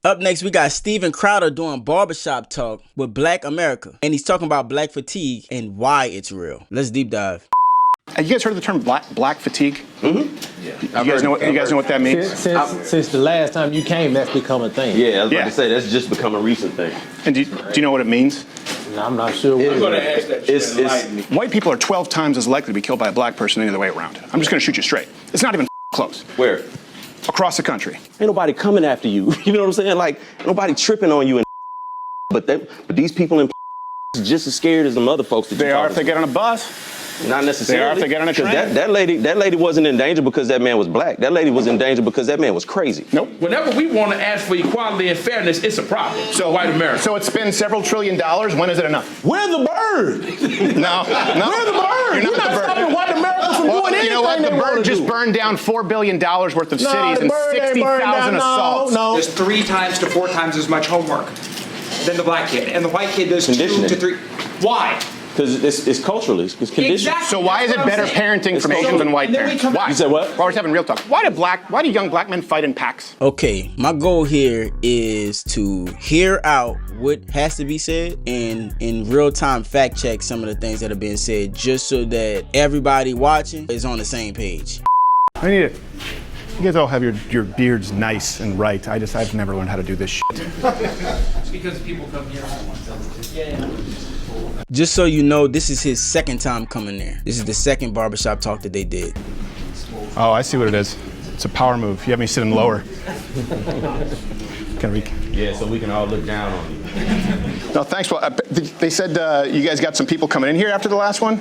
Up next, we got Steven Crowder doing Barbershop Talk with Black America. And he's talking about black fatigue and why it's real. Let's deep dive. You guys heard of the term black fatigue? Mm-hmm. Yeah. You guys know what that means? Since the last time you came, that's become a thing. Yeah, I was about to say, that's just become a recent thing. And do you know what it means? No, I'm not sure. I'm going to ask that. White people are 12 times as likely to be killed by a black person than the other way around. I'm just going to shoot you straight. It's not even close. Where? Across the country. Ain't nobody coming after you. You know what I'm saying? Like, ain't nobody tripping on you. But these people in just as scared as the other folks. They are if they get on a bus. Not necessarily. They are if they get on a train. That lady wasn't in danger because that man was black. That lady was in danger because that man was crazy. Nope. Whenever we want to ask for equality and fairness, it's a problem. So white America. So it spends several $1 trillion. When is it enough? We're the bird. No. We're the bird. You're not stopping white America from doing anything. You know what? The bird just burned down $4 billion worth of cities and 60,000 assaults. No. There's 3 times to 4 times as much homework than the black kid, and the white kid does 2 to 3. Why? Because it's culturally, it's conditioned. Exactly. So why is it better parenting from Asians than white parents? Why? You said what? Well, we're having real talk. Why do young black men fight in packs? Okay, my goal here is to hear out what has to be said and in real time fact check some of the things that are being said just so that everybody watching is on the same page. I need it. You guys all have your beards nice and right. I've never learned how to do this shit. It's because people come here. Just so you know, this is his second time coming there. This is the second barbershop talk that they did. Oh, I see what it is. It's a power move. You have me sitting lower. Yeah, so we can all look down on you. No, thanks. Well, they said you guys got some people coming in here after the last one?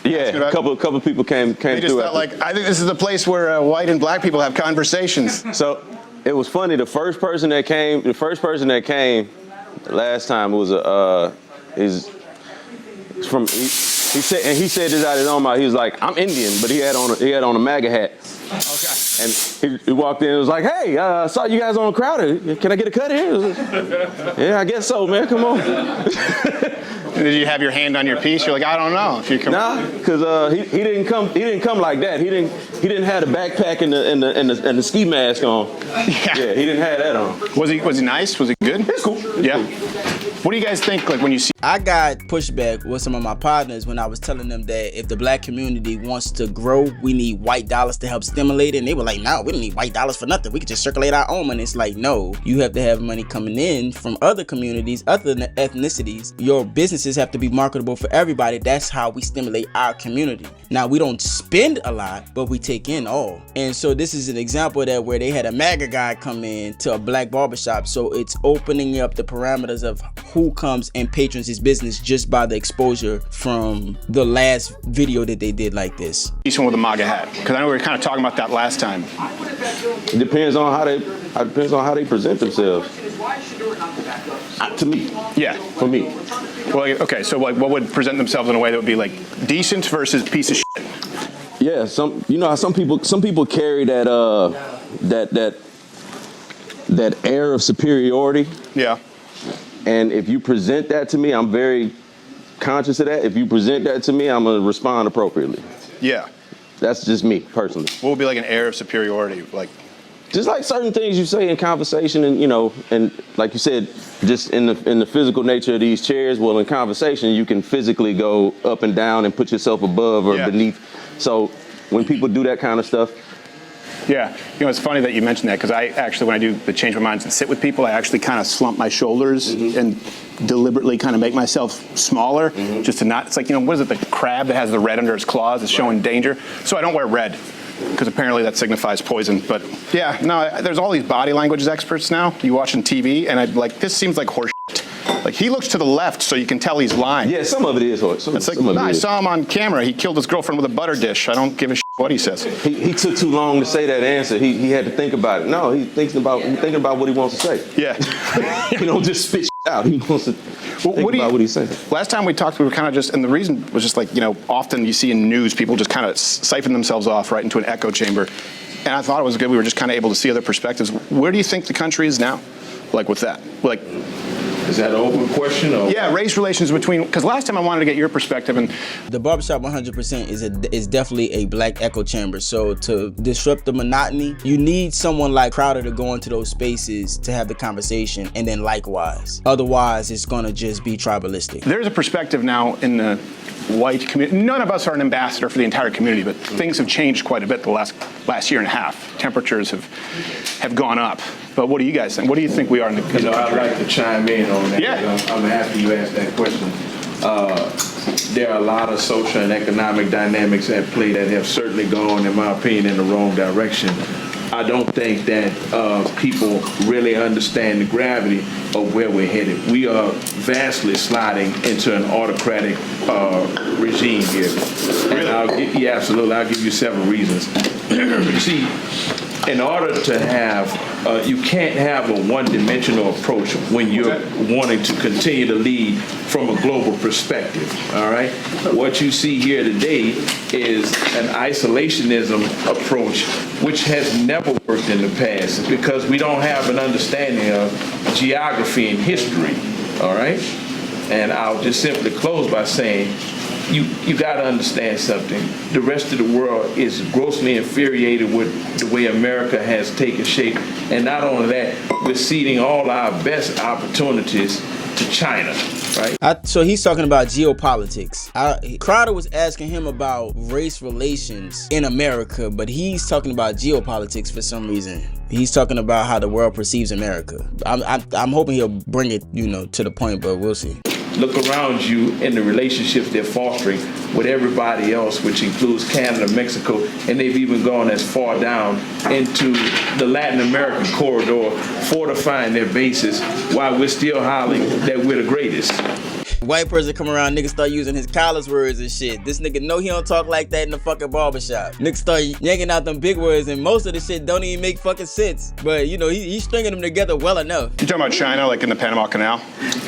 Yeah, a couple people came They just through. felt like, I think this is the place where white and black people have conversations. So it was funny. The first person that came last time was he said this out of his own mouth. He was like, I'm Indian, but he had on a MAGA hat. Okay. And he walked in and was like, hey, I saw you guys on Crowder. Can I get a cut here? Yeah, I guess so, man. Come on. Did you have your hand on your piece? You're like, I don't know. If you come. Nah, because he didn't come like that. He didn't have the backpack and the ski mask on. Yeah, he didn't have that on. Was he nice? Was he good? It's cool. Yeah. What do you guys think, like, when you see? I got pushback with some of my partners when I was telling them that if the black community wants to grow, we need white dollars to help stimulate it. And they were like, no, we don't need white dollars for nothing. We can just circulate our own money. It's like, no, you have to have money coming in from other communities, other ethnicities. Your businesses have to be marketable for everybody. That's how we stimulate our community. Now, we don't spend a lot, but we take in all. And so this is an example of that where they had a MAGA guy come in to a black barbershop. So it's opening up the parameters of who comes and patrons his business just by the exposure from the last video that they did like this. Someone with a MAGA hat, because I know we were kind of talking about that last time. It depends on how they present themselves. To me. Yeah. For me. Well, okay, so what would present themselves in a way that would be like decent versus piece of shit? Yeah, how some people carry that air of superiority. Yeah. And if you present that to me, I'm very conscious of that. If you present that to me, I'm gonna respond appropriately. Yeah. That's just me personally. What would be like an air of superiority, like? Just like certain things you say in conversation, and like you said, just in the physical nature of these chairs. Well, in conversation, you can physically go up and down and put yourself above or beneath. So when people do that kind of stuff. Yeah, it's funny that you mentioned that because I actually, when I do the change my minds and sit with people, I actually kind of slump my shoulders and deliberately kind of make myself smaller just to not. It's like, what is it? The crab that has the red under its claws is showing danger. So I don't wear red, because apparently that signifies poison. But yeah, no, there's all these body languages experts now. You watch on TV, and I'm like, this seems like horse shit. Like, he looks to the left, so you can tell he's lying. Yeah, some of it is horse. It's like, I saw him on camera. He killed his girlfriend with a butter dish. I don't give a shit what he says. He took too long to say that answer. He had to think about it. No, he's thinking about what he wants to say. Yeah. He don't just spit out. He wants to think about what he's saying. Last time we talked, we were kind of just, and the reason was just like, often you see in news, people just kind of siphon themselves off right into an echo chamber. And I thought it was good. We were just kind of able to see other perspectives. Where do you think the country is now? Like with that? Like, Is that an open question? Or? Yeah, race relations between, because last time I wanted to get your perspective, and The Barbershop 100% is definitely a black echo chamber. So to disrupt the monotony, you need someone like Crowder to go into those spaces to have the conversation, and then likewise. Otherwise, it's gonna just be tribalistic. there's a perspective now in the white community. None of us are an ambassador for the entire community, but things have changed quite a bit the last year and a half. Temperatures have gone up. But what do you guys think? What do you think we are in the country? I'd like to chime in on that. Yeah. I'm happy you asked that question. There are a lot of social and economic dynamics at play that have certainly gone, in my opinion, in the wrong direction. I don't think that people really understand the gravity of where we're headed. We are vastly sliding into an autocratic regime here. And absolutely. I'll give you several reasons. You see, in order to have, you can't have a one-dimensional approach when you're wanting to continue to lead from a global perspective, all right? What you see here today is an isolationism approach which has never worked in the past because we don't have an understanding of geography and history, all right? And I'll just simply close by saying, you got to understand something. The rest of the world is grossly infuriated with the way America has taken shape. And not only that, we're ceding all our best opportunities to China, right? So he's talking about geopolitics. Crowder was asking him about race relations in America, but he's talking about geopolitics for some reason. He's talking about how the world perceives America. I'm hoping he'll bring it, to the point, but we'll see. Look around you in the relationships they're fostering with everybody else, which includes Canada, Mexico, and they've even gone as far down into the Latin American corridor, fortifying their bases while we're still hollering that we're the greatest. White person come around, nigga start using his college words and shit. This nigga know he don't talk like that in the fucking barbershop. Nigga start yanking out them big words, and most of the shit don't even make fucking sense. But he's stringing them together well enough. You talking about China, like in the Panama Canal?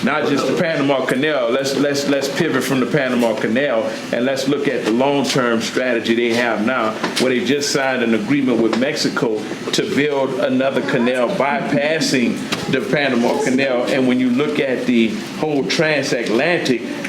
Not just the Panama Canal. Let's pivot from the Panama Canal and let's look at the long-term strategy they have now, where they just signed an agreement with Mexico to build another canal bypassing the Panama Canal. And when you look at the whole transatlantic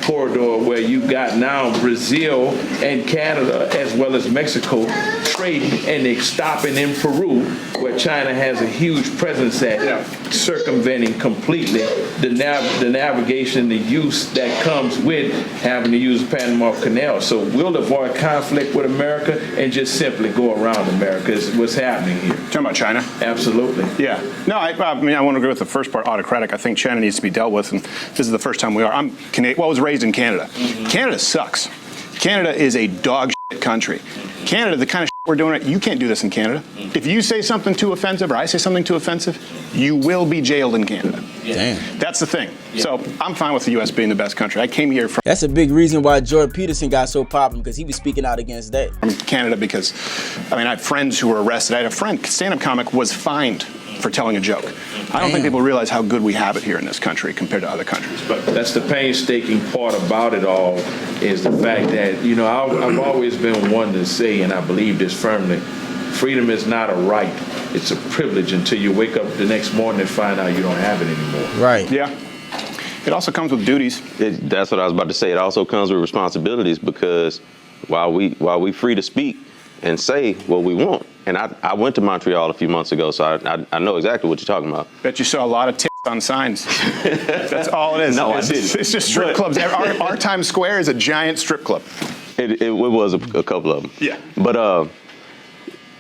corridor, where you got now Brazil and Canada as well as Mexico trading, and they're stopping in Peru, where China has a huge presence at, circumventing completely the navigation, the use that comes with having to use the Panama Canal. So we'll avoid conflict with America and just simply go around America is what's happening here. Talking about China? Absolutely. Yeah. No, I want to agree with the first part, autocratic. I think China needs to be dealt with, and this is the first time we are. I'm Canadian. Well, I was raised in Canada. Mm-hmm. Canada sucks. Canada is a dog shit country. Canada, the kind of shit we're doing, you can't do this in Canada. If you say something too offensive, or I say something too offensive, you will be jailed in Canada. Damn. That's the thing. Yeah. So I'm fine with the U.S. being the best country. I came here from... That's a big reason why Jordan Peterson got so popular, because he was speaking out against that. From Canada, because, I have friends who were arrested. I had a friend, stand-up comic, was fined for telling a joke. I don't think people realize how good we have it here in this country compared to other countries. But that's the painstaking part about it all, is the fact that, I've always been one to say, and I believe this firmly, freedom is not a right. It's a privilege until you wake up the next morning and find out you don't have it anymore. Right. Yeah. It also comes with duties. That's what I was about to say. It also comes with responsibilities, because while we free to speak and say what we want, and I went to Montreal a few months ago, so I know exactly what you're talking about. Bet you saw a lot of tits on signs. That's all it is. No, I didn't. It's just strip clubs. Our Times Square is a giant strip club. It was a couple of them. Yeah. But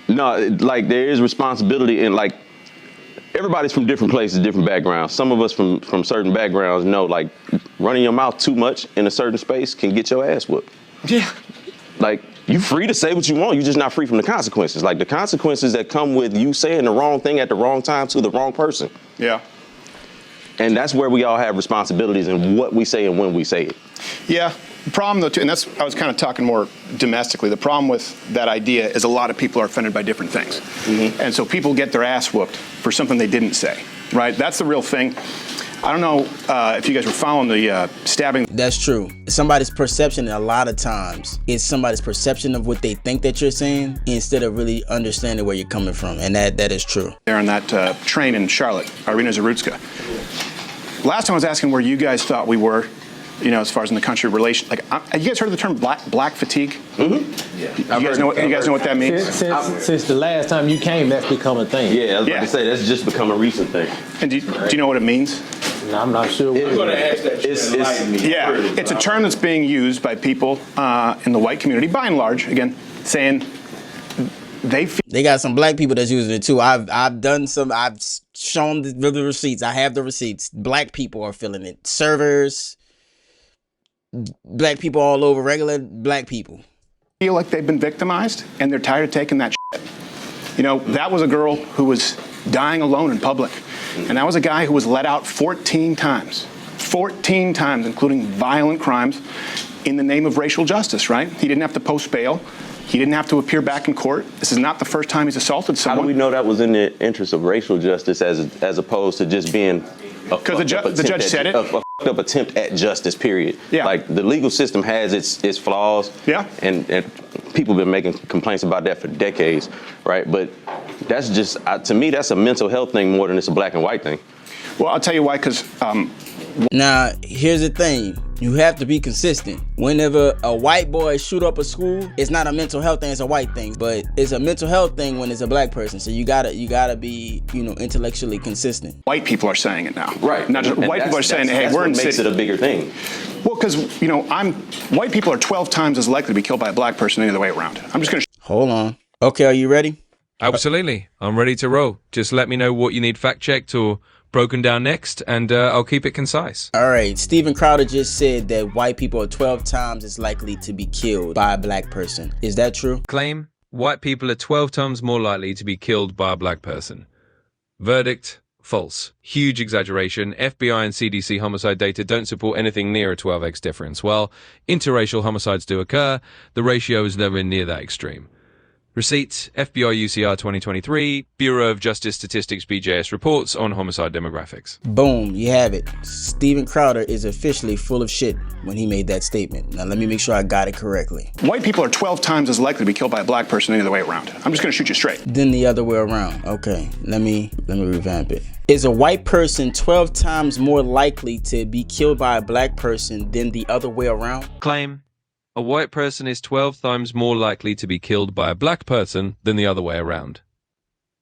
no, like there is responsibility, and like everybody's from different places, different backgrounds. Some of us from certain backgrounds know, like, running your mouth too much in a certain space can get your ass whooped. Yeah. Like, you free to say what you want, you're just not free from the consequences. Like, the consequences that come with you saying the wrong thing at the wrong time to the wrong person. Yeah. And that's where we all have responsibilities in what we say and when we say it. Yeah. The problem, though, too, and I was kind of talking more domestically, the problem with that idea is a lot of people are offended by different things. Mm-hmm. And so people get their ass whooped for something they didn't say, right? That's the real thing. I don't know if you guys were following the stabbing. That's true. Somebody's perception a lot of times is somebody's perception of what they think that you're saying, instead of really understanding where you're coming from. And that is true. There on that train in Charlotte, Irina Zarutska. last time I was asking where you guys thought we were, you know, as far as in the country relation. Like, have you guys heard of the term black fatigue? Mm-hmm. Yeah. You guys know what that means? Since the last time you came, that's become a thing. Yeah, I was about to say that's just become a recent thing. And do you know what it means? No, I'm not sure. I'm going to ask that. It's a term that's being used by people in the white community, by and large, again, saying they got some black people that's using it too. I've shown the receipts. I have the receipts. Black people are feeling it. Servers, black people all over, regular black people feel like they've been victimized and they're tired of taking that shit. You know, that was a girl who was dying alone in public. And that was a guy who was let out 14 times, including violent crimes in the name of racial justice, right? He didn't have to post bail. He didn't have to appear back in court. This is not the first time he's assaulted someone. How do we know that was in the interest of racial justice as opposed to just being because the judge said it. A fucked up attempt at justice, period. Yeah. Like, the legal system has its flaws. Yeah. And people have been making complaints about that for decades, right? But that's just, to me, that's a mental health thing more than it's a black and white thing. Well, I'll tell you why, because... Now, here's the thing. You have to be consistent. Whenever a white boy shoot up a school, it's not a mental health thing, it's a white thing. But it's a mental health thing when it's a black person. So you gotta be, you know, intellectually consistent. White people are saying it now. Right. Not just white people are saying, hey, we're in the city. That's what makes it a bigger thing. Well, because, you know, white people are 12 times as likely to be killed by a black person than the other way around. I'm just going to... Hold on. Okay, are you ready? Absolutely. I'm ready to roll. Just let me know what you need fact-checked or broken down next, and I'll keep it concise. All right. Steven Crowder just said that white people are 12 times as likely to be killed by a black person. Is that true? Claim: white people are 12 times more likely to be killed by a black person. Verdict: false. Huge exaggeration. FBI and CDC homicide data don't support anything near a 12x difference. While interracial homicides do occur, the ratio is nowhere near that extreme. Receipts: FBI UCR 2023, Bureau of Justice Statistics BJS reports on homicide demographics. Boom, you have it. Steven Crowder is officially full of shit when he made that statement. Now let me make sure I got it correctly. White people are 12 times as likely to be killed by a black person than the other way around. I'm just going to shoot you straight. Then the other way around. Okay, let me revamp it. Is a white person 12 times more likely to be killed by a black person than the other way around? Claim: a white person is 12 times more likely to be killed by a black person than the other way around.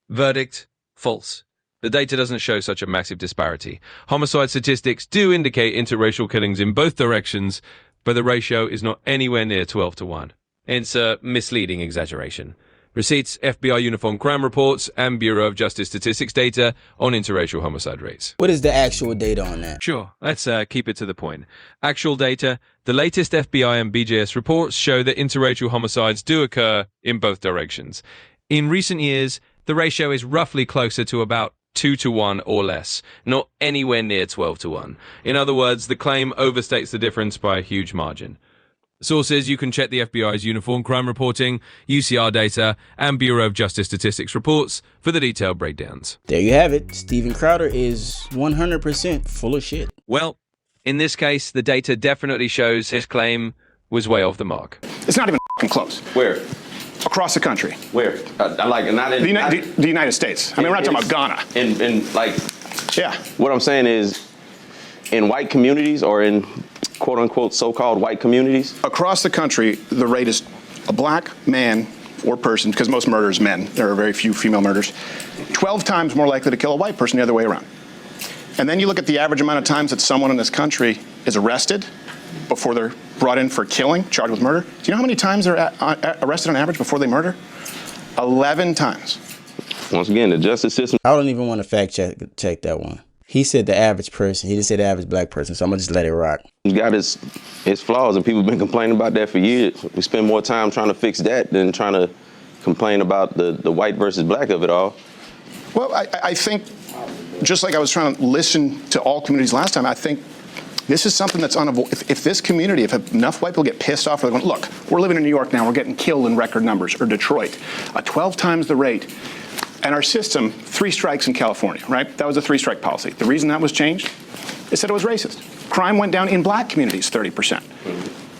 Verdict: false. The data doesn't show such a massive disparity. Homicide statistics do indicate interracial killings in both directions, but the ratio is not anywhere near 12 to 1. It's a misleading exaggeration. Receipts: FBI Uniform Crime Reports and Bureau of Justice Statistics data on interracial homicide rates. What is the actual data on that? Sure, let's keep it to the point. Actual data: the latest FBI and BJS reports show that interracial homicides do occur in both directions. In recent years, the ratio is roughly closer to about 2 to 1 or less, not anywhere near 12 to 1. In other words, the claim overstates the difference by a huge margin. Sources: you can check the FBI's Uniform Crime Reporting, UCR data, and Bureau of Justice Statistics reports for the detailed breakdowns. There you have it. Steven Crowder is 100% full of shit. Well, in this case, the data definitely shows his claim was way off the mark. It's not even close. Where? Across the country. Where? Not in the United States. I mean, we're not talking about Ghana. Yeah. What I'm saying is, in white communities or in quote-unquote so-called white communities? Across the country, the rate is a black man or person, because most murders men. There are very few female murders. 12 times more likely to kill a white person the other way around. And then you look at the average amount of times that someone in this country is arrested before they're brought in for killing, charged with murder. Do you know how many times they're arrested on average before they murder? 11 times. Once again, the justice system. I don't even want to fact check that one. He said the average person. He didn't say the average black person, so I'm going to just let it rock. It's got its flaws, and people have been complaining about that for years. We spend more time trying to fix that than trying to complain about the white versus black of it all. Well, I think, just like I was trying to listen to all communities last time, I think this is something that's unavoidable. If this community, if enough white people get pissed off, they're going, look, we're living in New York now, we're getting killed in record numbers, or Detroit, 12 times the rate. And our system, 3 strikes in California, right? That was a 3-strike policy. The reason that was changed, they said it was racist. Crime went down in black communities 30%.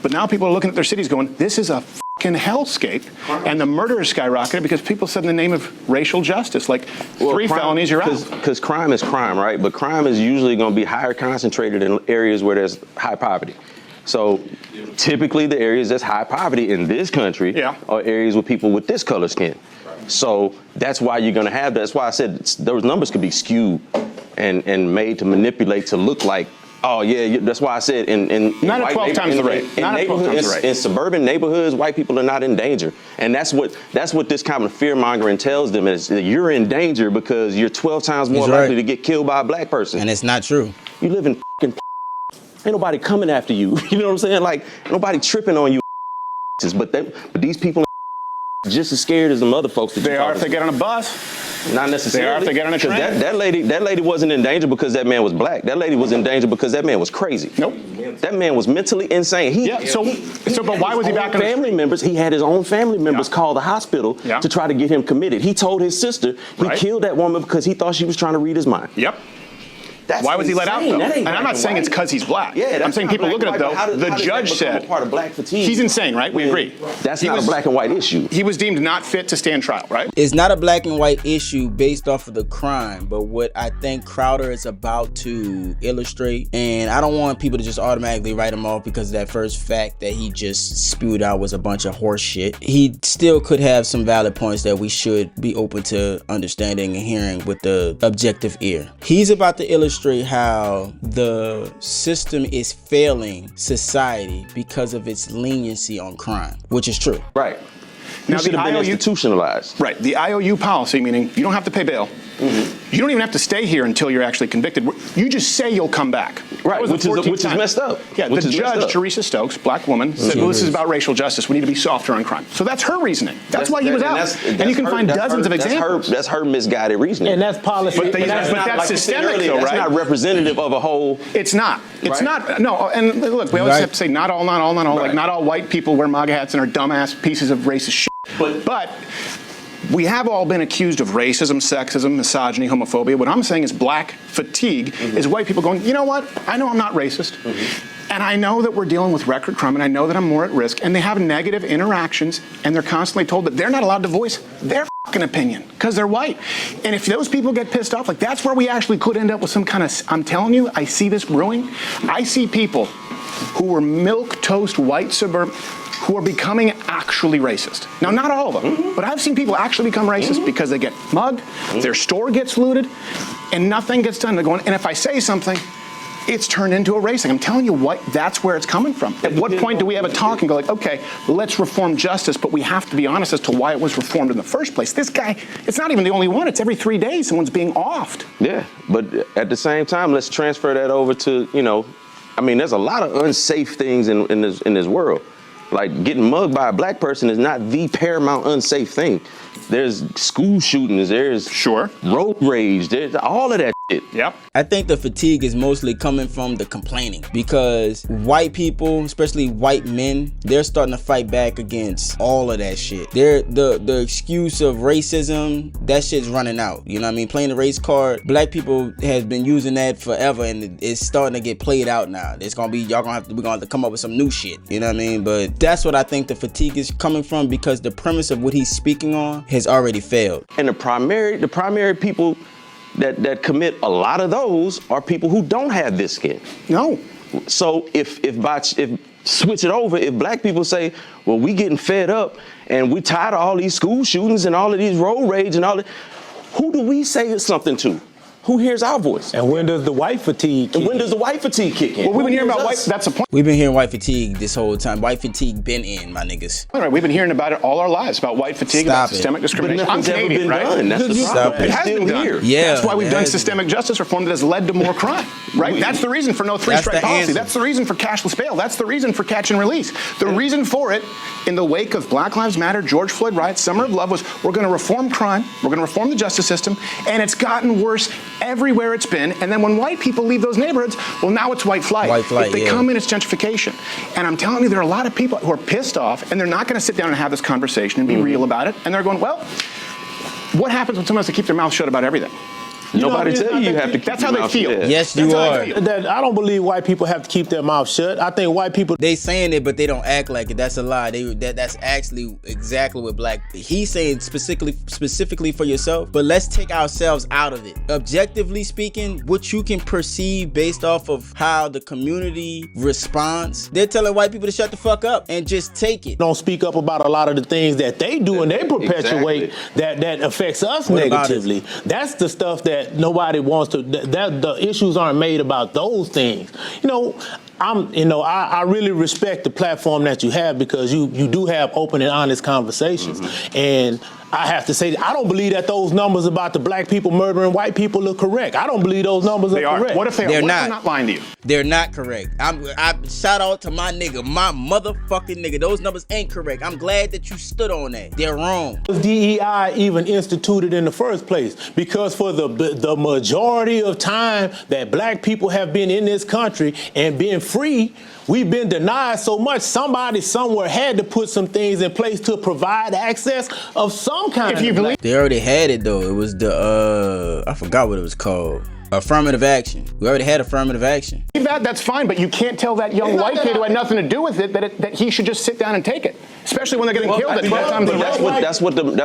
But now people are looking at their cities going, this is a fucking hellscape, and the murder has skyrocketed because people said in the name of racial justice, like 3 felonies, you're out. Because crime is crime, right? But crime is usually going to be higher concentrated in areas where there's high poverty. So typically the areas that's high poverty in this country are areas with people with this color skin. So that's why you're going to have that. That's why I said those numbers could be skewed and made to manipulate to look like, oh yeah, that's why I said in not at 12 times the rate. In suburban neighborhoods, white people are not in danger, and that's what this kind of fear mongering tells them is that you're in danger because you're 12 times more likely to get killed by a black person. And it's not true. You live in ain't nobody coming after you. You know what I'm saying? Like nobody tripping on you. But these people are just as scared as them other folks. They are if they get on a bus. Not necessarily. They are if they get on a train. That lady wasn't in danger because that man was black. That lady was in danger because that man was crazy. Nope. That man was mentally insane. But why was he back in family members? He had his own family members call the hospital to try to get him committed. He told his sister he killed that woman because he thought she was trying to read his mind. Yep. Why was he let out, though? And I'm not saying it's because he's black. I'm saying people look at it, though. The judge said part of black fatigue. He's insane, right? We agree. That's not a black and white issue. He was deemed not fit to stand trial, right? It's not a black and white issue based off of the crime, but what I think Crowder is about to illustrate, and I don't want people to just automatically write him off because that first fact that he just spewed out was a bunch of horse shit. He still could have some valid points that we should be open to understanding and hearing with the objective ear. He's about to illustrate how the system is failing society because of its leniency on crime, which is true. Right. Now, should have been institutionalized. Right. The IOU policy, meaning you don't have to pay bail. You don't even have to stay here until you're actually convicted. You just say you'll come back. Right, which is messed up. Yeah, the judge, Teresa Stokes, black woman, said, well, this is about racial justice. We need to be softer on crime. So that's her reasoning. That's why he was out. And you can find dozens of examples. That's her misguided reasoning. And that's policy. But that's systemic, though, right? That's not representative of a whole. It's not. It's not. No, and look, we always have to say not all. Like, not all white people wear MAGA hats and are dumbass pieces of racist shit. But we have all been accused of racism, sexism, misogyny, homophobia. What I'm saying is black fatigue is white people going, you know what? I know I'm not racist. And I know that we're dealing with record crime, and I know that I'm more at risk. And they have negative interactions, and they're constantly told that they're not allowed to voice their fucking opinion because they're white. And if those people get pissed off, like that's where we actually could end up with some kind of, I'm telling you, I see this brewing. I see people who were milquetoast white suburban who are becoming actually racist. Now, not all of them, but I've seen people actually become racist because they get mugged, their store gets looted, and nothing gets done. They're going, and if I say something, it's turned into a racing. I'm telling you what, that's where it's coming from. At what point do we have a talk and go like, okay, let's reform justice, but we have to be honest as to why it was reformed in the first place. This guy, it's not even the only one. It's every 3 days someone's being offed. Yeah, but at the same time, let's transfer that over to, I mean, there's a lot of unsafe things in this world. Like getting mugged by a black person is not the paramount unsafe thing. There's school shootings, there's road rage, there's all of that shit. Yep. I think the fatigue is mostly coming from the complaining because white people, especially white men, they're starting to fight back against all of that shit. The excuse of racism, that shit's running out. You know what I mean? Playing the race card, black people has been using that forever, and it's starting to get played out now. It's gonna be we're gonna have to come up with some new shit. You know what I mean? But that's what I think the fatigue is coming from because the premise of what he's speaking on has already failed. And the primary people that commit a lot of those are people who don't have this skin. No. So if switch it over, if black people say, well, we getting fed up and we tired of all these school shootings and all of these road rage and all that, who do we say something to? Who hears our voice? And when does the white fatigue kick in? And when does the white fatigue kick in? Well, we've been hearing about white, that's the point. We've been hearing white fatigue this whole time. White fatigue been in, my niggas. All right, we've been hearing about it all our lives, about white fatigue, about systemic discrimination. But nothing's ever been done. That's the problem. It has been done. Yeah. That's why we've done systemic justice reform that has led to more crime, right? That's the reason for no three-strike policy. That's the reason for cashless bail. That's the reason for catch and release. The reason for it, in the wake of Black Lives Matter, George Floyd riots, Summer of Love, was we're going to reform crime, we're going to reform the justice system, and it's gotten worse everywhere it's been. And then when white people leave those neighborhoods, well, now it's white flight. If they come in, it's gentrification. And I'm telling you, there are a lot of people who are pissed off, and they're not going to sit down and have this conversation and be real about it. And they're going, well, what happens when someone has to keep their mouth shut about everything? Nobody what I mean? tell you have to keep That's your how they mouth feel. shut. Yes, That's you how are. they feel. That I don't believe white people have to keep their mouth shut. I think white people. They saying it, but they don't act like it. That's a lie. That's actually exactly what he's saying specifically for yourself. But let's take ourselves out of it. Objectively speaking, what you can perceive based off of how the community responds, they're telling white people to shut the fuck up and just take it. Don't speak up about a lot of the things that they do and they perpetuate that affects us negatively. That's the stuff that nobody wants to. That the issues aren't made about those things. I really respect the platform that you have because you do have open and honest conversations. And I have to say, I don't believe that those numbers about the black people murdering white people are correct. I don't believe those numbers are correct. What if they are? They're What if not. they're not lying to you? They're not correct. I shout out to my nigga, my motherfucking nigga. Those numbers ain't correct. I'm glad that you stood on that. They're wrong. Was DEI even instituted in the first place? Because for the majority of time that black people have been in this country and been free, we've been denied so much. Somebody somewhere had to put some things in place to provide access of some kind. If you believe. They already had it though. It was the I forgot what it was called. Affirmative action. We already had affirmative action. That's fine, but you can't tell that young white kid who had nothing to do with it that he should just sit down and take it, especially when they're getting killed at 12 times a day. That's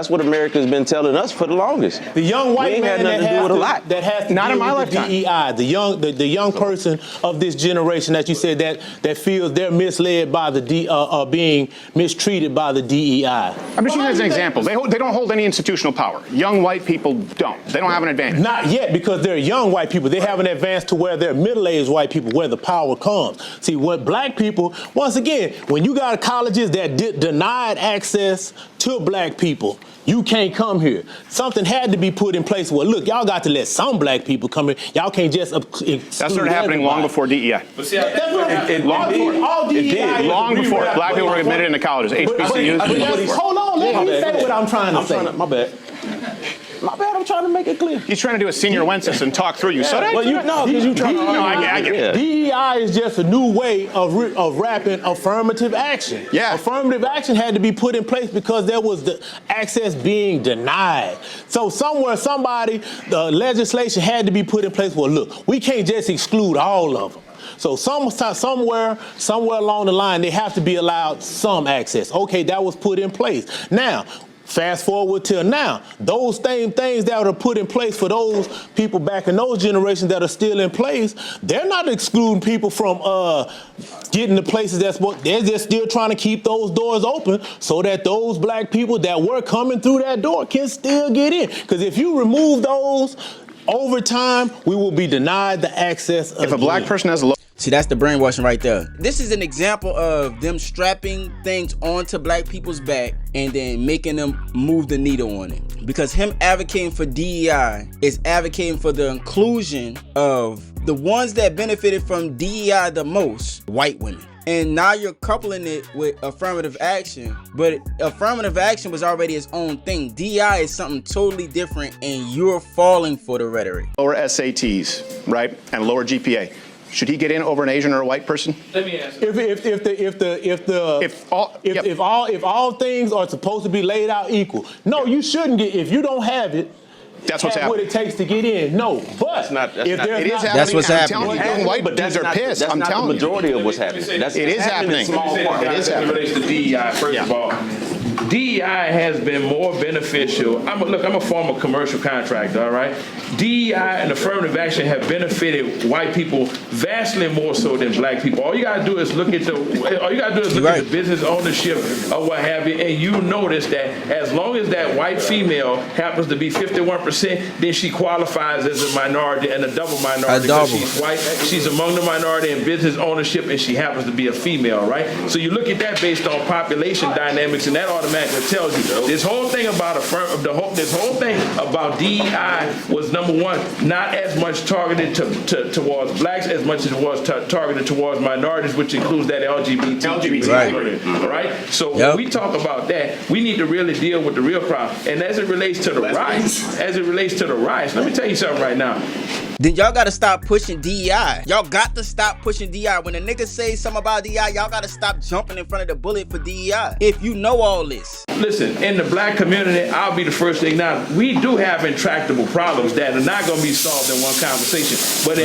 what America's been telling us for the longest. The young white man that has to Not deal in my with the lifetime. DEI, the young person of this generation that you said that feels they're misled by the being mistreated by the DEI. I'm just using it as an example. They don't hold any institutional power. Young white people don't. They don't have an advantage. Not yet, because they're young white people. They haven't advanced to where they're middle-aged white people, where the power comes. See, what black people, once again, when you got colleges that denied access to black people, you can't come here. Something had to be put in place. Well, look, y'all got to let some black people come here. Y'all can't just exclude That started happening long before DEI. But see, It did. Long before black people were admitted into colleges. HBCUs. Hold on, let me say what I'm trying to say. My bad. I'm trying to make it clear. He's trying to do a senior Wences and talk through you. So Well, because you trying to. No, I get it. DEI is just a new way of wrapping affirmative action. Yeah. Affirmative action had to be put in place because there was the access being denied. So the legislation had to be put in place. Well, look, we can't just exclude all of them. So somewhere along the line, they have to be allowed some access. Okay, that was put in place. Now, fast forward till now, those same things that are put in place for those people back in those generations that are still in place, they're not excluding people from getting to places they're just still trying to keep those doors open so that those black people that were coming through that door can still get in. Because if you remove those, over time, we will be denied the access again. If a black person has a See, that's the brainwashing right there. This is an example of them strapping things onto black people's back and then making them move the needle on it. Because him advocating for DEI is advocating for the inclusion of the ones that benefited from DEI the most, white women. And now you're coupling it with affirmative action, but affirmative action was already its own thing. DEI is something totally different, and you're falling for the rhetoric. lower SATs, right, and lower GPA. Should he get in over an Asian or a white person? let me ask. If all things are supposed to be laid out equal, no, you shouldn't get. If you don't have it, That's what's have what happening. it takes to get in. No, but It is happening. That's what's I'm happening. telling you, young white dudes are pissed. That's I'm not the telling you. majority of what's happening. It is happening. Small part. It is As it happening. relates to DEI, first of all, DEI has been more beneficial. I'm a former commercial contractor, all right? DEI and affirmative action have benefited white people vastly more so than black people. All you gotta do is look at the business ownership or what have you, and you notice that as long as that white female happens to be 51%, then she qualifies as a minority and a double minority because she's white. She's among the minority in business ownership, and she happens to be a female, right? So you look at that based on population dynamics, and that automatically tells you this whole thing about DEI was, number one, not as much targeted towards blacks as much as it was targeted towards minorities, which includes that LGBT. Right. All right. So when we talk about that, we need to really deal with the real problem. And as it relates to the riots, let me tell you something right now. then y'all gotta stop pushing DEI. Y'all got to stop pushing DEI. When a nigga say something about DEI, y'all gotta stop jumping in front of the bullet for DEI. If you know all this. Listen, in the black community, I'll be the first to acknowledge, we do have intractable problems that are not gonna be solved in one conversation. But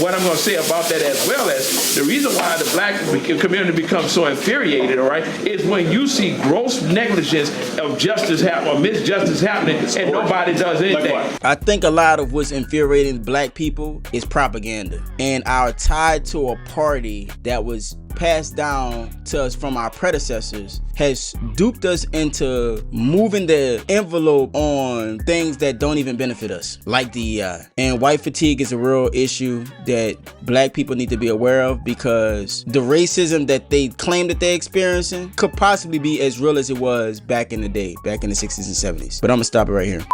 what I'm gonna say about that as well as, the reason why the black community becomes so infuriated, all right, is when you see gross negligence of justice or misjustice happening and nobody does anything. I think a lot of what's infuriating black people is propaganda and our tie to a party that was passed down to us from our predecessors has duped us into moving the envelope on things that don't even benefit us, like DEI. And white fatigue is a real issue that black people need to be aware of, because the racism that they claim that they're experiencing could possibly be as real as it was back in the day, back in the 60s and 70s. But I'm gonna stop it right here.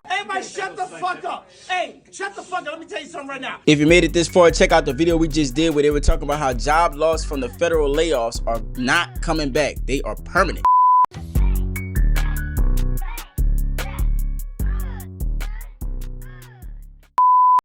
Everybody shut the fuck up. Hey, shut the fuck up. Let me tell you something right now. If you made it this far, check out the video we just did where they were talking about how job loss from the federal layoffs are not coming back. They are permanent.